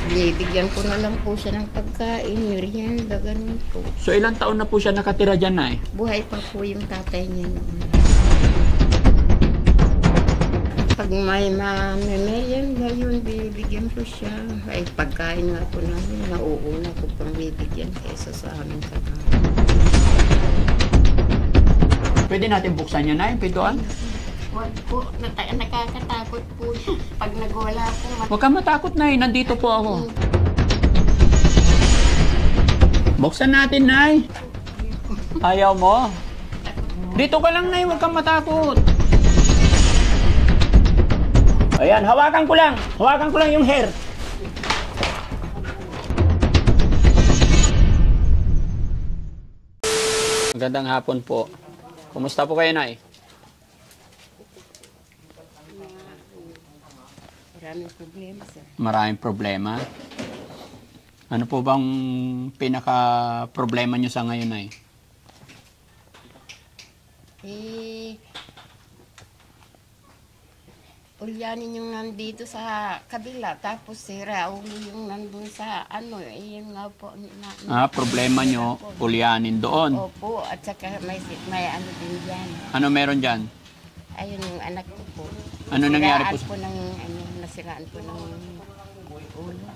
Binibigyan ko na lang po siya ng pagkain, merienda, ganun po. So ilang taon na po siya nakatira dyan, Nay? Buhay pa po yung tatay niya noon. Pag may merienda yun, binibigyan ko siya. Ay pagkain nga po namin, nauuna ko pang bibigyan kaysa sa amin kagabi. Pwede natin buksan niya, Nay, yung pintuan? Huwag po, nakakatakot po pag nagwala po. Huwag kang matakot, Nay. Nandito po ako. Buksan natin, Nay. Ayaw mo? Dito ka lang, Nay. Huwag kang matakot. Ayan, hawakan ko lang. Hawakan ko lang yung hair. Magandang hapon po. Kumusta po kayo, Nay? Maraming problema, sir. Maraming problema. Ano po bang pinaka-problema nyo sa ngayon, Nay? Ulyanin yung nandito sa kabila, tapos si Raul yung nandun sa yun nga po. Problema nyo, ulyanin doon. Opo, at saka may ano din dyan. Ano meron dyan? Ayun yung anak ko po. Ano nangyari po? Nasiraan po ng ulo.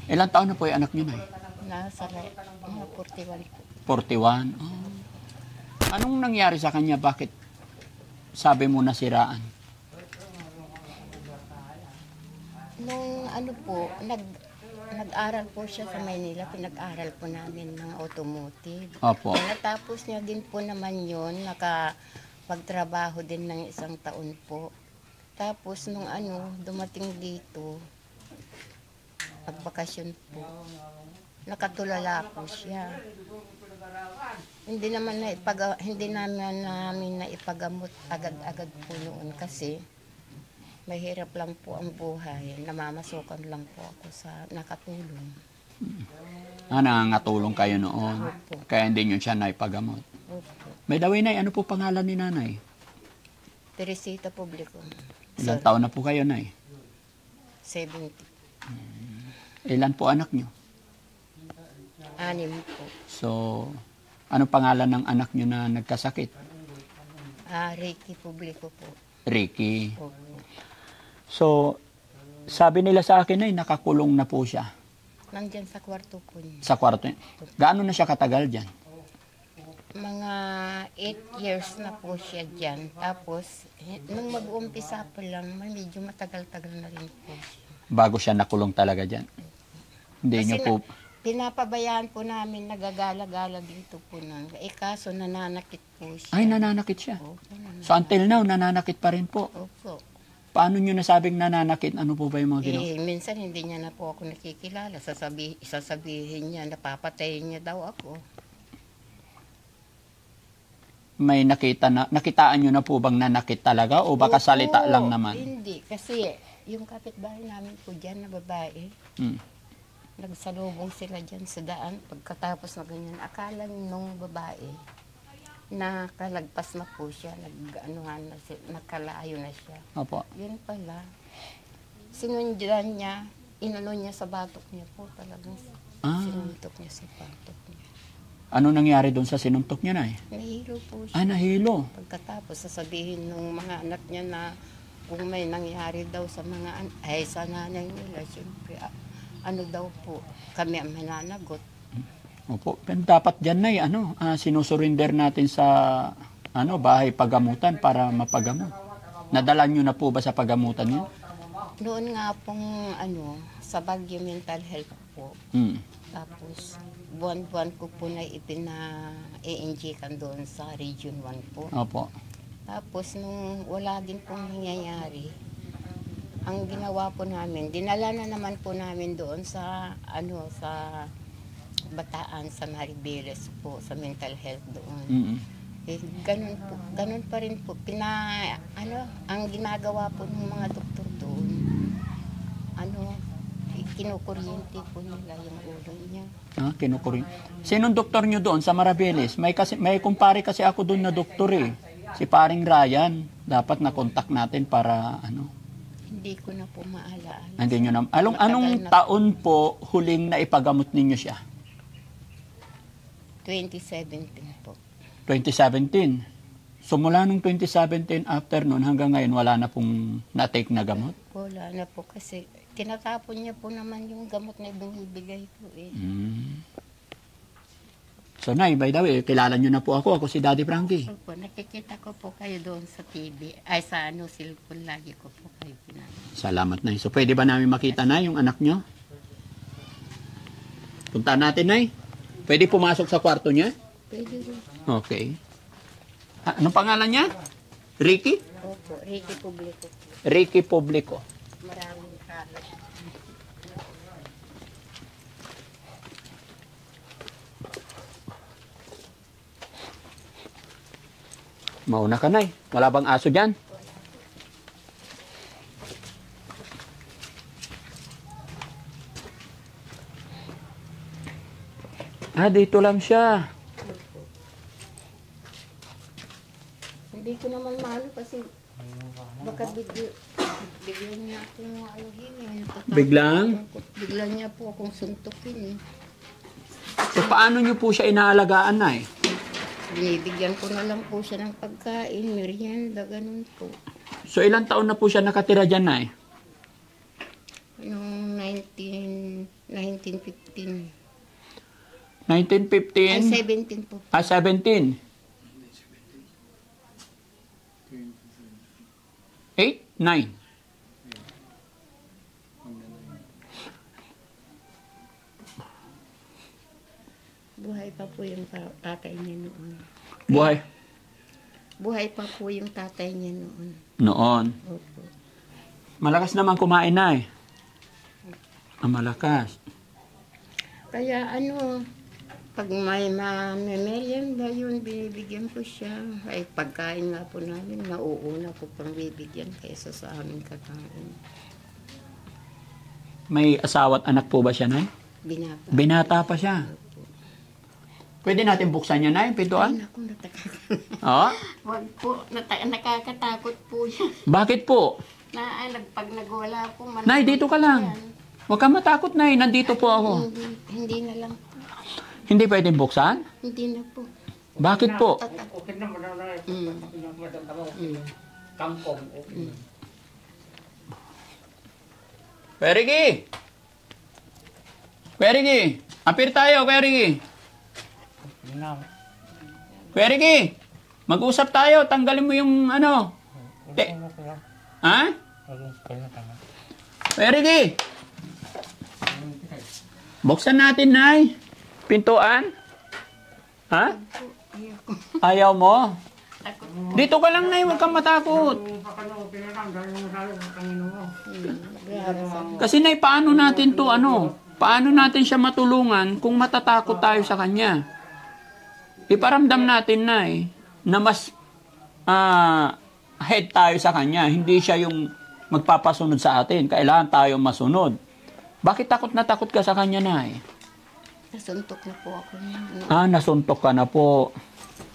Ilang taon na po yung anak nyo, Nay? Nasa 41 po. 41? Oh. Anong nangyari sa kanya? Bakit sabi mo nasiraan? Nung nag-aral po siya sa Maynila, pinag-aral po namin ng automotive. Opo. Natapos niya din po naman yun, pagtrabaho din ng 1 taon po. Tapos nung dumating dito, pagbakasyon po, nakatulala po siya. Hindi naman namin na ipagamot agad-agad po noon kasi mahirap lang po ang buhay. Namamasukan lang po ako sa nakatulong. Nangangatulong kayo noon. Opo. Kaya hindi nyo siya naipagamot. Opo. May daway, Nay, ano po pangalan ni Nanay? Teresita Publico. Ilang taon na po kayo, Nay? 70. Ilan po anak nyo? 6 po. So, ano pangalan ng anak nyo na nagkasakit? Ricky Publico po. Ricky. Opo. So, sabi nila sa akin ay nakakulong na po siya. Nandyan sa kwarto po niya. Sa kwarto. Gaano na siya katagal dyan? Mga 8 years na po siya dyan. Tapos, nung mag-uumpisa pa lang, medyo matagal-tagal na rin po siya. Bago siya nakulong talaga dyan? Hindi nyo po... Pinapabayaan po namin, nagagala-gala dito po nang. Kaso nananakit po siya. Ay, nananakit siya. Opo, nananakit. So, until now, nananakit pa rin po. Opo. Paano nyo nasabing nananakit? Ano po ba yung mga ginawa? Minsan hindi niya na po ako nakikilala. Sasabihin niya, napapatayin niya daw ako. May nakitaan nyo na po bang nanakit talaga o baka Opo, salita lang naman? Hindi, kasi yung kapitbahay namin po dyan na babae, nagsalubong sila dyan sa daan. Pagkatapos na ganyan, akala nung babae, nakalagpas na po siya, nakalayo na siya. Opo. Yun pala, sinundan niya, inano niya sa batok niya po talagang. Sinuntok niya sa batok niya. Ano nangyari doon sa sinuntok niya, Nay? Nahilo po siya. Nahilo. Pagkatapos, sasabihin ng mga anak niya na kung may nangyari daw sa sa nanay nila, siyempre, daw po, kami ang mananagot. Opo. Pero dapat dyan, Nay, sinusurinder natin sa bahay pagamutan para mapagamot. Nadala nyo na po ba sa pagamutan niya? Noon nga pong sa Baguio Mental Health po. Tapos buwan-buwan ko po na i-injectan doon sa Region 1 po. Opo. Tapos nung wala din pong nangyayari, ang ginawa po namin, dinala na naman po namin doon sa sa Bataan, sa Maribeles po, sa mental health doon. Ganun pa rin po. Ang ginagawa po ng mga doktor doon, kinukuryente po nila yung ulo niya. Kinukuryente. Sinong doktor nyo doon sa Maribeles? May kumpare kasi ako doon na doktor eh. Si paring Ryan. Dapat na-contact natin para Hindi ko na po maalaala. Hindi nyo na. Matagal Anong na. taon po huling na ipagamot ninyo siya? 2017 po. 2017. So mula nung 2017 after nun hanggang ngayon wala na pong na-take na gamot? Wala na po kasi tinatapon niya po naman yung gamot na binibigay ko eh. So Nay, by the way, kilala nyo na po ako. Ako si Daddy Frankie. Opo, nakikita ko po kayo doon sa TV. Ay, sa cellphone lagi ko po kayo pinapanood. Salamat, Nay. So pwede ba namin makita na yung anak nyo? Punta natin, Nay. Pwede pumasok sa kwarto niya? Pwede rin. Okay. Anong pangalan niya? Ricky? Opo, Ricky Publico. Ricky Publico. Maraming kalat. Mauna ka, Nay. Wala bang aso dyan? Dito lang siya. Hindi ko naman maano kasi baka bigyan niya akong aluhin eh. Biglang? Biglang niya po akong suntukin eh. So, paano nyo po siya inaalagaan, Nay? Binibigyan ko na lang po siya ng pagkain, merienda, ganun po. So, ilang taon na po siya nakatira dyan, Nay? Noong 1915. 1915? Ay, 17 po. 17. 8? 9? Buhay pa po yung tatay niya noon. Buhay? Buhay pa po yung tatay niya noon. Noon. Opo. Malakas naman kumain, Nay. Malakas. Kaya pag may merienda yun, binibigyan ko siya. Ay, pagkain nga po namin, nauuna po pang bibigyan kaysa sa aming kakain. May asawa at anak po ba siya, Nay? Binata. Binata pa siya. Pwede natin buksan niya, Nay, Ay, pintuan? naku, Oo. Wag po, nakakatakot po yan. Bakit po? Pag nagwala po, Nay, dito ka lang. Huwag kang matakot, Nay. Nandito po ako. Hindi na lang po. Hindi pwedeng buksan? Hindi na po. Bakit po? Kampong. Kuya Ricky! Kuya Ricky! Apir tayo, Kuya Ricky! Kuya Ricky! Mag-usap tayo. Tanggalin mo yung ano. Ha? Kuya Ricky! Buksan natin, Nay. Pintuan? Ha? Ayaw mo? Dito ka lang, Nay. Huwag kang matakot. Kasi, Nay, paano natin to, paano natin siya matulungan kung matatakot tayo sa kanya? Iparamdam natin, Nay, na mas ahead tayo sa kanya. Hindi siya yung magpapasunod sa atin. Kailangan tayo masunod. Bakit takot na takot ka sa kanya, Nay? Nasuntok na po ako. Nasuntok ka na po.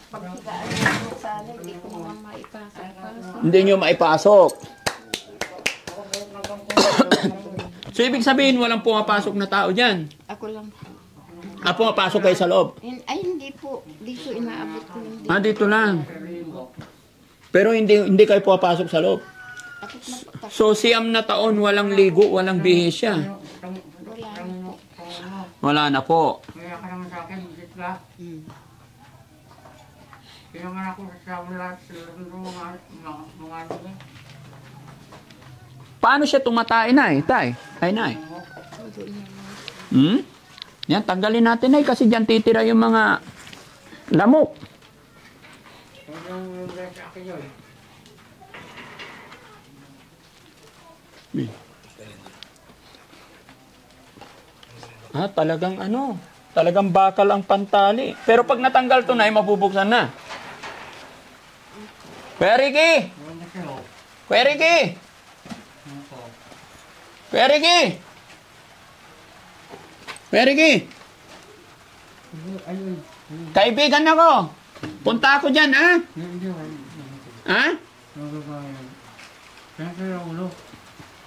Paghigaan ko sana, hindi ko naman maipasok. Hindi nyo maipasok. So, ibig sabihin, walang pumapasok na tao dyan. Ako lang po. Pumapasok kayo sa loob. Ay, hindi po. Dito inaabot ko lang dito. Dito lang. Pero hindi kayo pumapasok sa loob. Takot na po. So, 9 na taon, walang ligo, walang bihis siya. Wala na po. Wala na po. Kaya ka naman sa akin, Zitla. Kaya nga ako sa lahat mga ano niya. Paano siya tumatay, Nay? Tay? Ay, Nay. Yan, tanggalin natin, Nay, kasi dyan titira yung mga lamok. Yung sa akin yun. Talagang bakal ang pantali. Pero pag natanggal to, Nay, mabubuksan na. Kuya Ricky! Kuya Ricky! Kuya Ricky! Kuya Ricky! Kaibigan ako! Punta ako dyan, ha? Ha?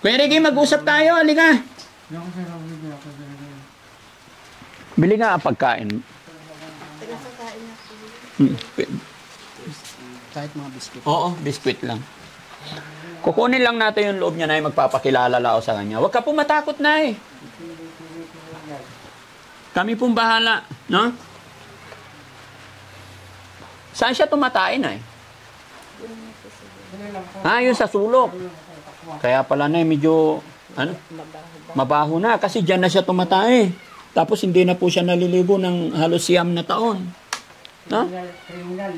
Kuya Ricky, mag-usap tayo. Halika. Yung kasi lang bibili ako dyan. Bili nga ang pagkain. Pinakakain na po. Kahit mga biscuit. Oo, biskwit lang. Kukunin lang natin yung loob niya na magpapakilala lao sa kanya. Huwag ka po matakot na eh. Kami pong bahala, no? Saan siya tumatain na eh? Yun sa sulok. Kaya pala na medyo, mabaho na. Kasi dyan na siya tumatay. Tapos hindi na po siya naliligo ng halos 6 na taon. No? Kriminal.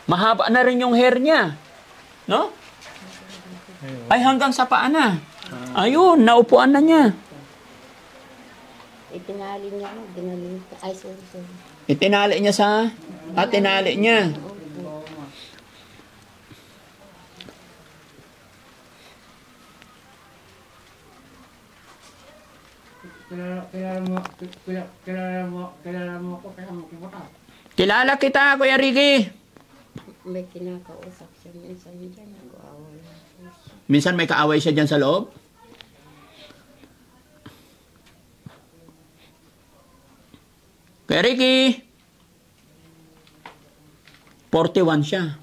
Mahaba na rin yung hair niya. No? Ay, hanggang sa paa na. Ayun, naupuan na niya. Itinali niya ako. Dinaling ko. Ay, sorry. Itinali niya sa... tinali niya. Kilala mo ako kaya mo kibuta. Kilala kita, Kuya Ricky. May kinakausap siya minsan dyan. Nag-aaway na po siya. Minsan may kaaway siya dyan sa loob. Kuya Ricky. 41 siya.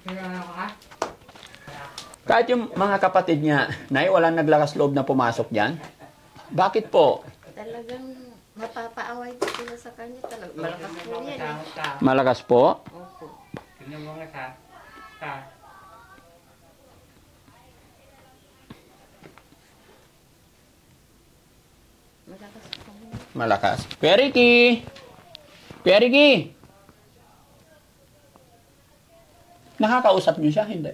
Kilala ko ka? Kahit yung mga kapatid niya, Nay, walang naglakas loob na pumasok dyan. Bakit po? Talagang mapapaaway ko sila sa kanya. Talagang malakas po yan eh. Malakas po? Opo. Tingnan mo nga sa Malakas po. Malakas. Kuya Ricky! Kuya Ricky! Nakakausap niyo siya? Hindi.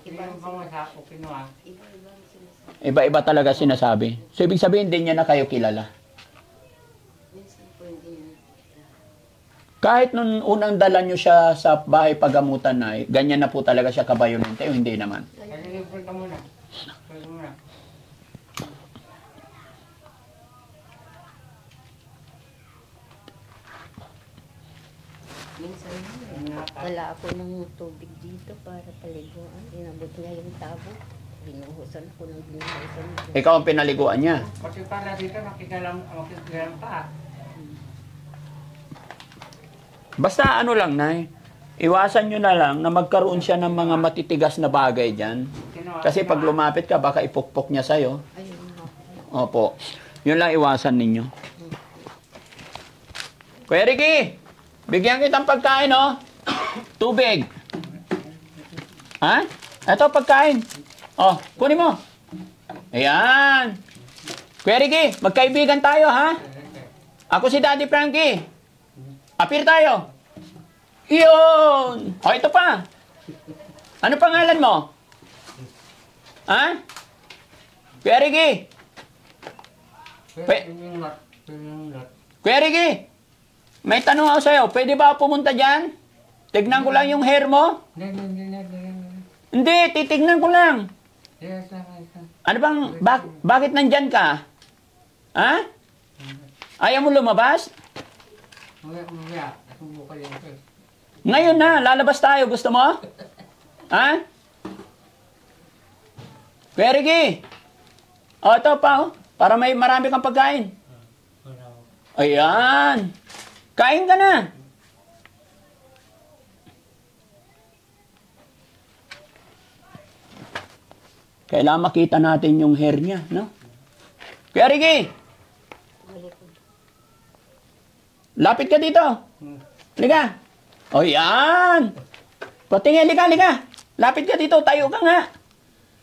Tingnan mo nga sa Okinawa. Iba-ibang sinasabi. Iba-iba talaga sinasabi. So, ibig sabihin, hindi niya na kayo kilala. Minsan po hindi niya. Kahit nung unang dala niyo siya sa bahay pagamutan na, ganyan na po talaga siya kabayolente o hindi naman? Kaya punta muna. Punta muna. Minsan wala ako ng tubig dito para paliguan. Inabot niya yung tabo. Binuhusan ako ng binuhusan. Ikaw ang pinaliguan niya. Kasi para dito makikialam pa. Basta ano lang, Nay, iwasan nyo na lang na magkaroon siya ng mga matitigas na bagay dyan. Kasi pag lumapit ka, baka ipukpok niya sa'yo. Ayun na. Opo. Yun lang iwasan ninyo. Kuya Ricky, bigyan kitang pagkain, oh. Tubig. Ha? Ito, pagkain. Oh, kunin mo. Ayan. Kuya Ricky, magkaibigan tayo, ha? Ako si Daddy Frankie. Apir tayo. Iyon. Oh, ito pa. Ano pangalan mo? Ha? Kuya Ricky. Kuya Ricky, may tanong ako sa'yo. Pwede ba ako pumunta dyan? Tignan ko lang yung hair mo. Hindi, titignan ko lang. Ano bang, bakit nandyan ka? Ha? Ayaw mo lumabas? Ngayon na, lalabas tayo. Gusto mo? Ha? Kuya Ricky. O, ito pa, oh. Para may marami kang pagkain. Ayan. Kain ka na. Kailangan makita natin yung hair niya, no? Kuya Ricky. Lapit ka dito. Liga. O yan. Patingin, liga. Lapit ka dito, tayo ka nga.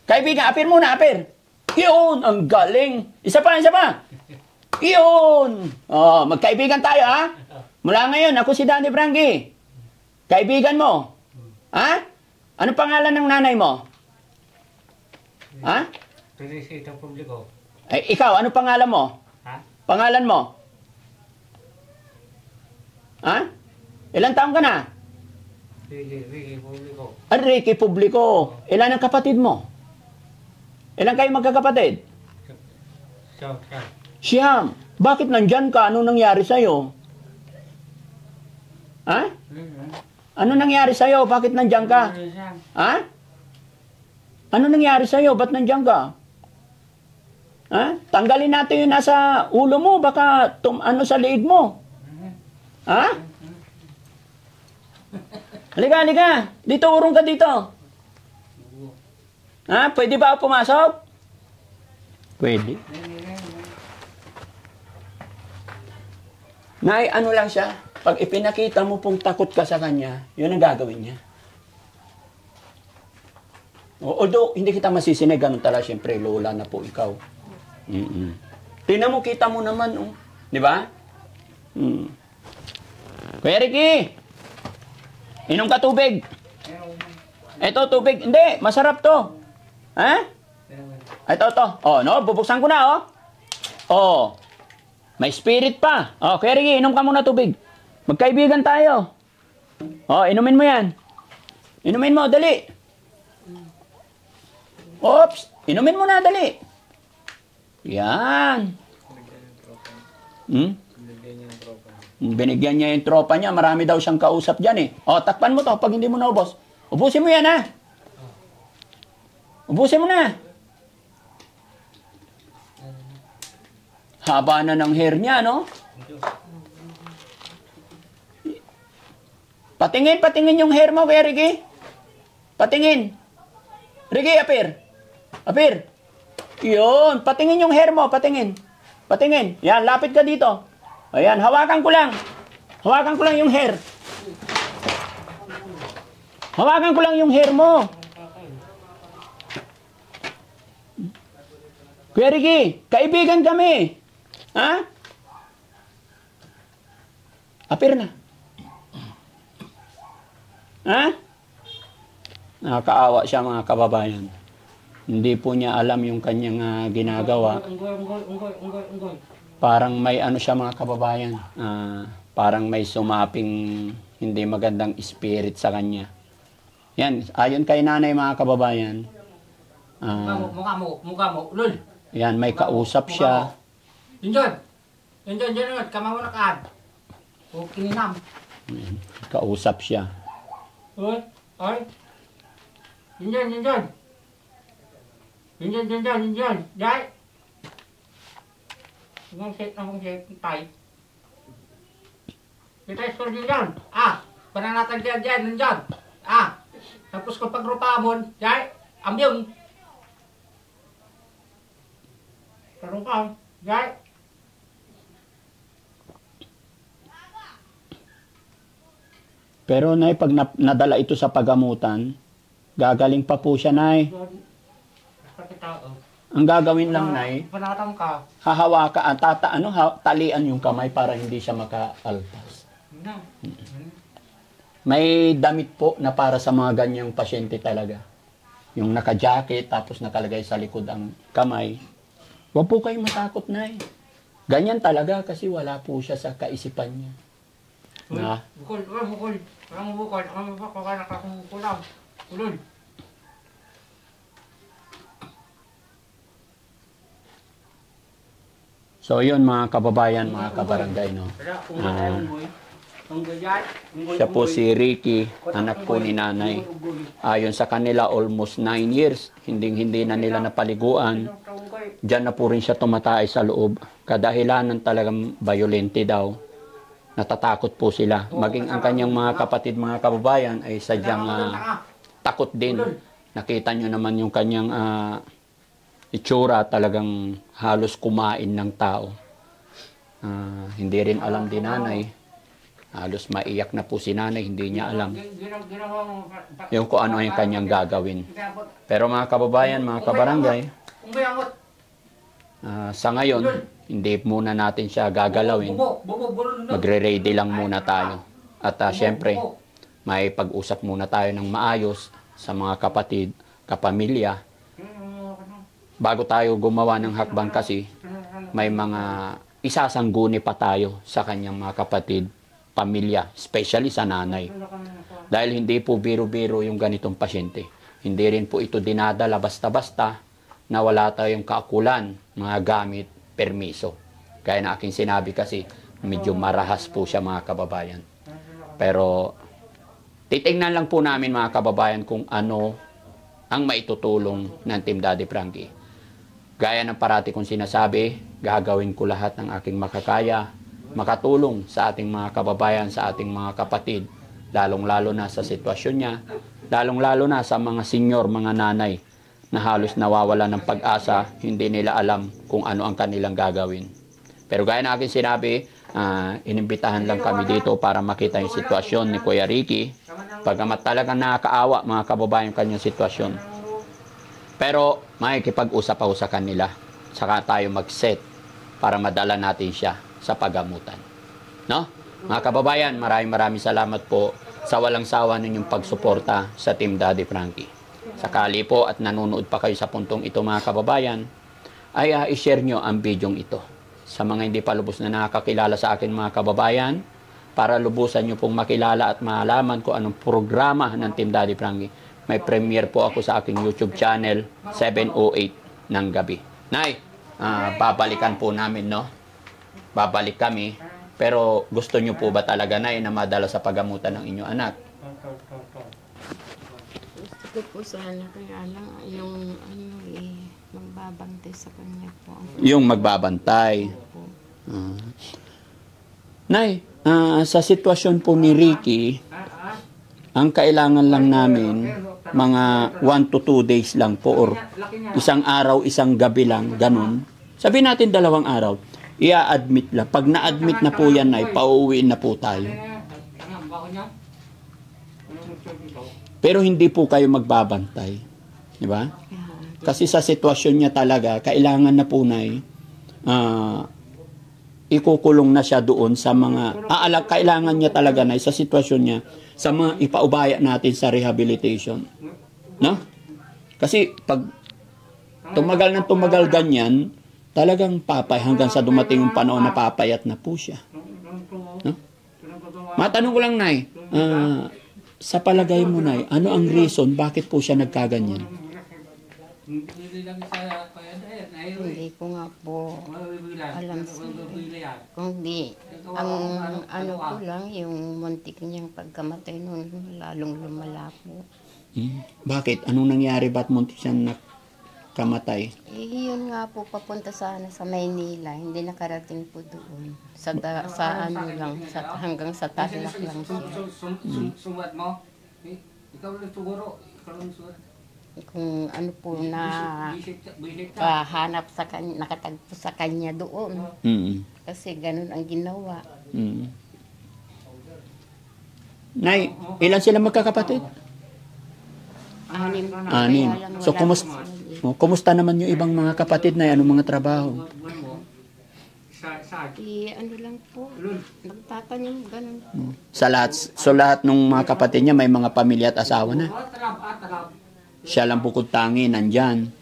Kaibigan, apir muna, apir. Iyon, ang galing. Isa pa. Iyon. Oh, magkaibigan tayo, ha? Mula ngayon, ako si Danny Frankie. Kaibigan mo. Ha? Ano pangalan ng nanay mo? Ha? Felicito publiko. Ay, ikaw, ano pangalan mo? Ha? Pangalan mo? Ha? Ilang taon ka na? Ricky publiko. Ricky Publico. Ilan ang kapatid mo? Ilan kayo magkakapatid? Siya. Siyam, bakit nandyan ka? Ano nangyari sa'yo? Ha? Ano nangyari sa'yo? Bakit nandyan ka? Ha? Ano nangyari sa'yo? Ba't nandyan ka? Ha? Tanggalin natin yung nasa ulo mo. Baka ano sa liig mo. Ha? Halika, halika. Dito, urong ka dito. Ha? Pwede ba ako pumasok? Pwede. Nay, ano lang siya? Pag ipinakita mo pong takot ka sa kanya, yun ang gagawin niya. Although, hindi kita masisinig, ganun talaga, siyempre, lola na po ikaw. Tingnan mo, kita mo naman, oh. Di ba? Kuya Ricky, inom ka tubig. Ito, tubig. Hindi, masarap to. Ha? Ito, to. Oh, no, bubuksan ko na, oh. Oh, may spirit pa. Oh, Kuya Ricky, inom ka muna tubig. Magkaibigan tayo. Oh, inumin mo yan. Inumin mo, dali. Oops, inumin mo na, dali. Yan. Binigyan niya yung tropa niya. Marami daw siyang kausap dyan eh. O, takpan mo to pag hindi mo naubos. Ubusin mo yan ha. Ubusin mo na. Haba na ng hair niya, no? Patingin, patingin yung hair mo, Kuya Ricky. Patingin. Ricky, apir. Apir. Yun, patingin yung hair mo, patingin. Patingin. Yan, lapit ka dito. Ayan, hawakan ko lang. Hawakan ko lang yung hair. Hawakan ko lang yung hair mo. Kuya Ricky, kaibigan kami. Ha? Apir na. Ha? Nakakaawa siya mga kababayan. Hindi po niya alam yung kanyang ginagawa. Parang may ano siya mga kababayan. Parang may sumaping hindi magandang spirit sa kanya. Yan, ayon kay nanay mga kababayan. Mukha mo, lul. Yan, may kausap siya. Yun, kama mo na kaan. O, kininam. Kausap siya. Ay. Yun. Yun. Dahil. Ang set, tay. Kita iskor din yan. Pananatan dyan, nandyan. Tapos kung pagrupamon, dahil, ambyong. Tarong ka, dahil. Pero nay, pag nadala ito sa pagamutan, gagaling pa po siya, nay. Ang gagawin lang, nay, Panatang ka. hahawakan, talian yung kamay para hindi siya makaalpas. May damit po na para sa mga ganyang pasyente talaga. Yung naka-jacket, tapos nakalagay sa likod ang kamay. Huwag po kayong matakot, nay. Ganyan talaga kasi wala po siya sa kaisipan niya. Na? Bukol. Ang bukol. Ang nakakumukulam. Ulol. So yun mga kababayan, mga kabarangay, no? Siya po si Ricky, anak po ni nanay. Ayon sa kanila, almost 9 years. Hindi na nila napaliguan. Diyan na po rin siya tumatay sa loob. Kadahilanan talagang violente daw. Natatakot po sila. Maging ang kanyang mga kapatid, mga kababayan, ay sadyang takot din. Nakita nyo naman yung kanyang itsura, talagang halos kumain ng tao. Hindi rin alam din nanay. Halos maiyak na po si nanay, hindi niya alam yung kung ano yung kanyang gagawin. Pero mga kababayan, mga kabarangay, sa ngayon, hindi muna natin siya gagalawin. Magre-ready lang muna tayo. At syempre, may pag-usap muna tayo ng maayos sa mga kapatid, kapamilya. Bago tayo gumawa ng hakbang kasi, may mga isasangguni pa tayo sa kanyang mga kapatid, pamilya, especially sa nanay. Dahil hindi po biro-biro yung ganitong pasyente. Hindi rin po ito dinadala basta-basta na wala tayong kaakulan, mga gamit, permiso. Gaya na aking sinabi kasi, medyo marahas po siya mga kababayan. Pero, titingnan lang po namin mga kababayan kung ano ang maitutulong ng Team Daddy Frankie. Gaya ng parati kong sinasabi, gagawin ko lahat ng aking makakaya, makatulong sa ating mga kababayan, sa ating mga kapatid, lalong-lalo na sa sitwasyon niya, lalong-lalo na sa mga senior, mga nanay, na halos nawawala ng pag-asa, hindi nila alam kung ano ang kanilang gagawin. Pero gaya na aking sinabi, inimbitahan lang kami dito para makita yung sitwasyon ni Kuya Ricky. Pagamat talagang nakakaawa mga kababayan kanyang sitwasyon. Pero makikipag-usap ako sa kanila. Saka tayo mag-set para madala natin siya sa pagamutan. No? Mga kababayan, maraming salamat po sa walang sawa ninyong pagsuporta sa Team Daddy Frankie. Sakali po at nanonood pa kayo sa puntong ito mga kababayan, ay i-share nyo ang bidyong ito. Sa mga hindi pa lubos na nakakakilala sa akin mga kababayan, para lubusan nyo pong makilala at malaman kung anong programa ng Team Daddy Frankie. May premiere po ako sa aking YouTube channel, 7:08 ng gabi. Nay, babalikan po namin, no? Babalik kami. Pero gusto nyo po ba talaga, Nay, na madala sa pagamutan ng inyong anak? Gusto ko po sana, kaya lang yung magbabantay sa kanya po. Yung magbabantay. Nay, sa sitwasyon po ni Ricky, ang kailangan lang namin, mga 1 to 2 days lang po, or isang araw, isang gabi lang, ganun. Sabihin natin 2 araw, i-admit lang. Pag na-admit na po yan, Nay, pauwiin na po tayo. Pero hindi po kayo magbabantay. Di ba? Kasi sa sitwasyon niya talaga, kailangan na po, Nay, ikukulong na siya doon sa mga, kailangan niya talaga, Nay, sa sitwasyon niya, sa mga ipaubaya natin sa rehabilitation. No? Kasi pag tumagal ng tumagal ganyan, talagang papay hanggang sa dumating yung panahon na papayat na po siya. No? Matanong ko lang, Nay, sa palagay mo, Nay, ano ang reason bakit po siya nagkaganyan? Hindi ko nga po alam kung di ang ano ko lang yung muntik niyang pagkamatay noon lalong lumala po. Bakit? Anong nangyari? Ba't muntik siyang nakamatay? Yun nga po, papunta sana sa Maynila, hindi nakarating po doon. Sa ano lang, hanggang sa Tarlac lang siya. Sumat mo? Ikaw lang siguro. Ikaw lang sumat. Kung ano po na pahanap sa kanya, nakatagpo sa kanya doon. Kasi ganun ang ginawa. Nay, ilan sila magkakapatid? 6. 6. So, kumusta naman yung ibang mga kapatid, Nay? Anong mga trabaho? Ano lang po, nagtatanim, ganun po. So, lahat ng mga kapatid niya may mga pamilya at asawa na. Siya lang bukod tangi, nandyan.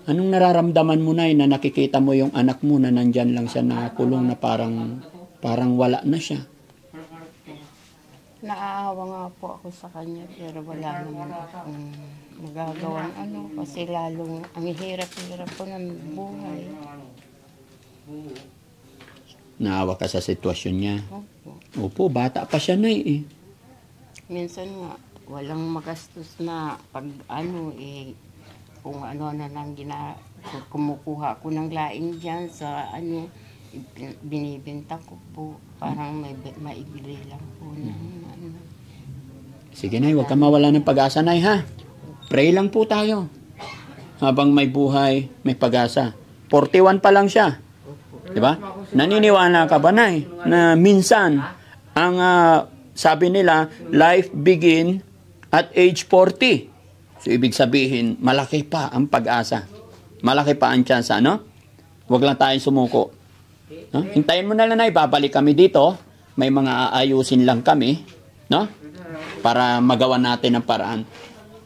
Anong nararamdaman mo, Nay, na nakikita mo yung anak mo na nandyan lang siya nakulong na parang wala na siya? Naaawa nga po ako sa kanya, pero wala naman akong magagawang kasi lalong ang hirap-hirap po ng buhay. Naawa ka sa sitwasyon niya? Opo. Opo, bata pa siya, Nay, Minsan nga, walang magastos na pag kung ano na lang kumukuha ko ng laing dyan sa binibenta ko po. Parang may maibili lang po. Sige, Nay, huwag ka mawala ng pag-asa, Nay, ha? Pray lang po tayo. Habang may buhay, may pag-asa. 41 pa lang siya. Diba? Naniniwala ka ba, Nay, na minsan, ang sabi nila, life begin at age 40. So, ibig sabihin, malaki pa ang pag-asa. Malaki pa ang tsansa, no? Huwag lang tayong sumuko. No? Hintayin mo na lang, Nay, babalik kami dito. May mga aayusin lang kami, no? Para magawa natin ang paraan.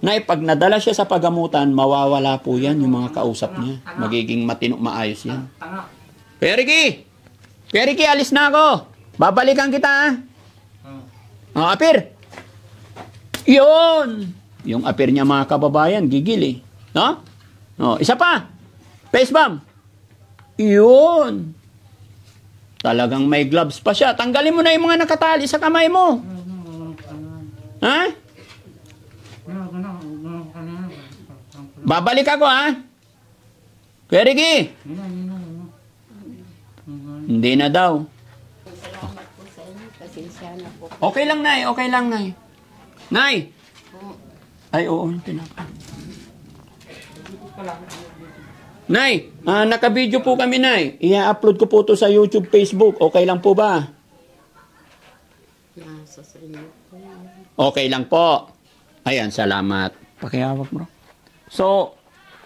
Nay, pag nadala siya sa pagamutan, mawawala po yan, yung mga kausap niya. Magiging matino, maayos yan. Kuya Ricky, alis na ako. Babalikan kita, ha? Apir. Yun! Yung apir niya, mga kababayan, gigil, eh. No? Isa pa. Face bomb. Yun. Talagang may gloves pa siya. Tanggalin mo na yung mga nakatali sa kamay mo. Ha? Babalik ako, ha? Kuya Ricky. Hindi na daw. Salamat po sa inyo. Pasensya na po. Okay lang, Nay. Okay lang, Nay. Nay! Ay, oo. Tinapa. Nay, naka-video po kami, Nay. I-upload ko po to sa YouTube, Facebook. Okay lang po ba? Nasa sa inyo po. Okay lang po. Ayan, salamat. Pakihawak, bro. So,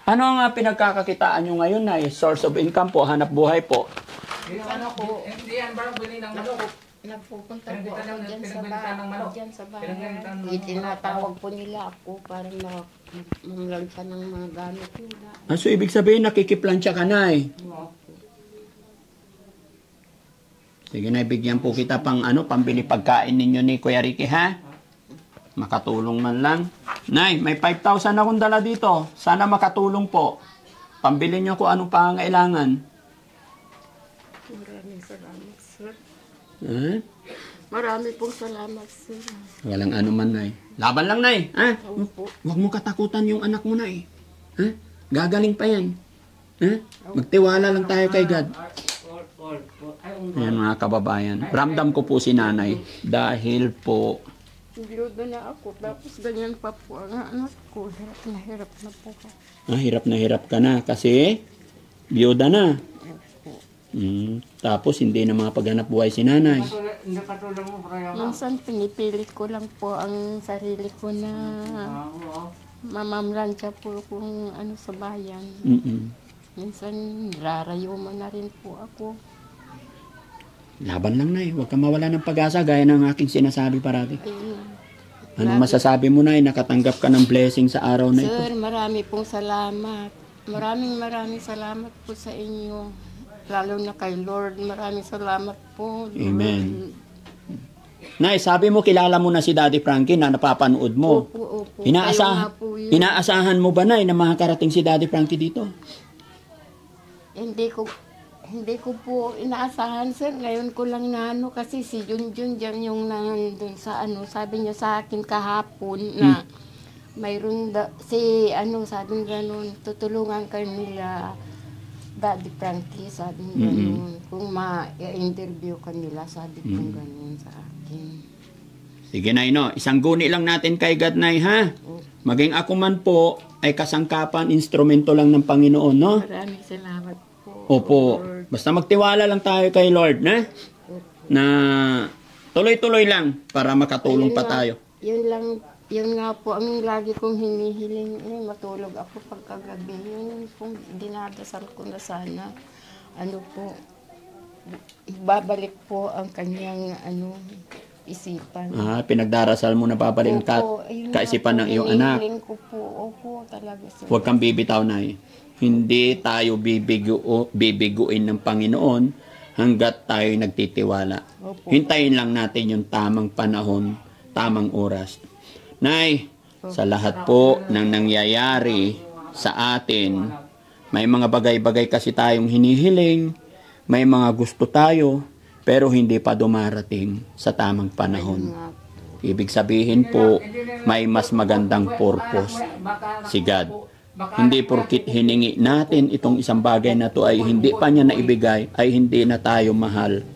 ano ang pinagkakakitaan nyo ngayon, Nay? Source of income po, hanap buhay po. Hindi yan ba bili ng manok? Nagpupunta Hindi po ka ako lang dyan sa pinagbenta ng manok. bahay. Dyan sa bahay. Pinagbenta ng Itinatawag po nila ako para mamlansya ng mga gamit nila. So, ibig sabihin, nakikiplansya ka, Nay. Sige, Nay, bigyan po kita pang pambili pagkain ninyo ni Kuya Ricky, ha? Makatulong man lang. Nay, may 5,000 akong dala dito. Sana makatulong po. Pambili nyo kung anong pangangailangan. Maraming salamat, sir. Ha? Marami pong salamat, sir. Walang ano man, Nay. Laban lang, Nay. Ha? Opo. Huwag mo katakutan yung anak mo, Nay. Ha? Gagaling pa yan. Ha? Magtiwala lang tayo kay God. Ayan, mga kababayan. Ramdam ko po si Nanay. Dahil po, Biyudo na ako. Tapos ganyan pa po ang anak ko. Hirap na po ako. hirap na hirap ka na kasi biyuda na. Opo. Tapos hindi na mga paghanap buhay si Nanay. Hindi katulong mo, Brian. Minsan pinipilit ko lang po ang sarili ko na mamamlansya po kung ano sa bayan. Minsan rarayo mo na rin po ako. Laban lang, Nay. Huwag kang mawala ng pag-asa gaya ng aking sinasabi parati. Ayun. Anong masasabi mo, Nay? Nakatanggap ka ng blessing sa araw na ito. Sir, marami pong salamat. Maraming salamat po sa inyo. Lalo na kay Lord. Maraming salamat po. Lord. Amen. Nay, sabi mo kilala mo na si Daddy Frankie na napapanood mo. Opo. Kayo nga po yun. Inaasahan mo ba, Nay, na makakarating si Daddy Frankie dito? Hindi ko po inaasahan, sir. Ngayon ko lang na kasi si Junjun dyan yung nandun sa sabi niya sa akin kahapon na mayroon sabi niya ganun, tutulungan ka nila Daddy Frankie, sabi niya ganun. Kung ma-interview ka nila, sabi ko ganun sa akin. Sige, Nay, no? Isang guni lang natin kay God, Nay, ha? Maging ako man po ay kasangkapan, instrumento lang ng Panginoon, no? Maraming salamat po. Opo. Basta magtiwala lang tayo kay Lord, na tuloy-tuloy lang para makatulong pa tayo. Yun nga po ang lagi kong hinihiling. Matulog ako pagkagabi. Yun pong dinadasal ko na sana. Babalik po ang kanyang isipan. Pinagdarasal mo na babalik kaisipan ng iyong anak. Hinihiling ko po. Opo, talaga. Huwag kang bibitaw, Nay. Hindi tayo bibiguin ng Panginoon hanggat tayo nagtitiwala. Opo. Hintayin lang natin yung tamang panahon, tamang oras. Nay, sa lahat po ng nangyayari sa atin, may mga bagay-bagay kasi tayong hinihiling, may mga gusto tayo, pero hindi pa dumarating sa tamang panahon. Ibig sabihin po, may mas magandang purpose si God. Hindi porkit hiningi natin itong isang bagay na to ay hindi pa niya naibigay, ay hindi na tayo mahal.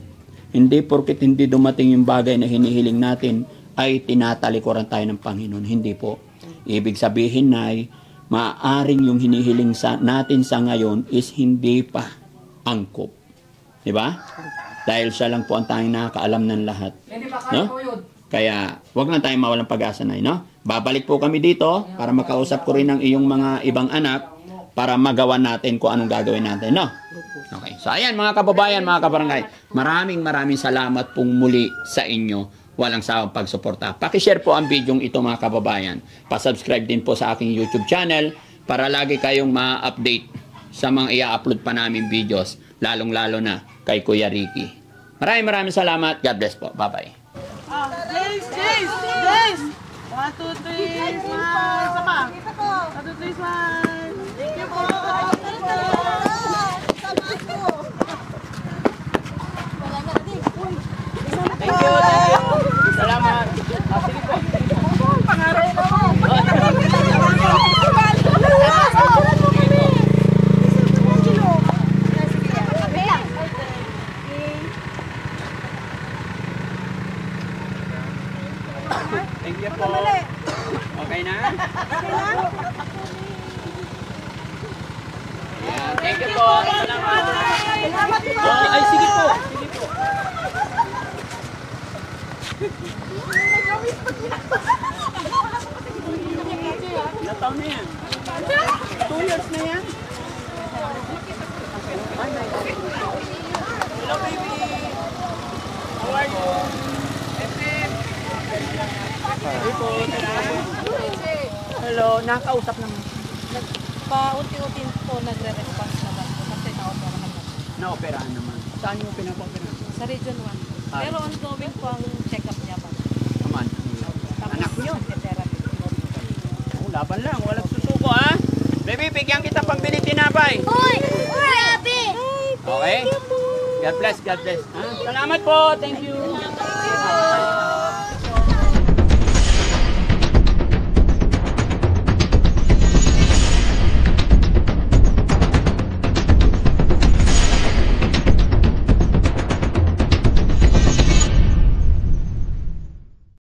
Hindi porkit hindi dumating yung bagay na hinihiling natin, ay tinatalikuran tayo ng Panginoon. Hindi po. Ibig sabihin na ay maaaring yung hinihiling natin sa ngayon is hindi pa angkop. Diba? Dahil siya lang po ang tanging nakakaalam ng lahat. No? Kaya, wag lang tayong mawalang pag-asa, Nay, no? Babalik po kami dito para makausap ko rin ang iyong mga ibang anak para magawa natin kung anong gagawin natin, no? Okay. So, ayan, mga kababayan, mga kabarangay, maraming salamat pong muli sa inyo. Walang sawang pagsuporta. Pakishare po ang video ito, mga kababayan. Pasubscribe din po sa aking YouTube channel para lagi kayong ma-update sa mga i-upload pa namin videos, lalong-lalo na kay Kuya Ricky. Maraming salamat. God bless po. Bye-bye. Jace! 1, 2, 3, smile! Isa pa! 1, 2, 3, smile! Thank you po! Thank you, thank you. Salamat. Sige po. Pangarap ko. Thank you po. Okay na? Ayan, thank you po. Salamat. Ay, sige po. Sige po. Ilang taon na yan? 2 years na yan? Hello, baby. How are you? Hello, nakausap naman. Pa-unti-unti po nagre-response naman po kasi na-operahan naman. Na-operahan naman. Saan yung pinapa-operahan? Sa Region 1. Pero ongoing po ang check-up niya pa. Naman. Tapos Anak niyo? therapy. Oh, laban lang. Walang susuko, ha? Baby, bigyan kita pambili tinapay. Uy! Grabe! Okay? God bless, God bless. Ha? Salamat po. Thank you.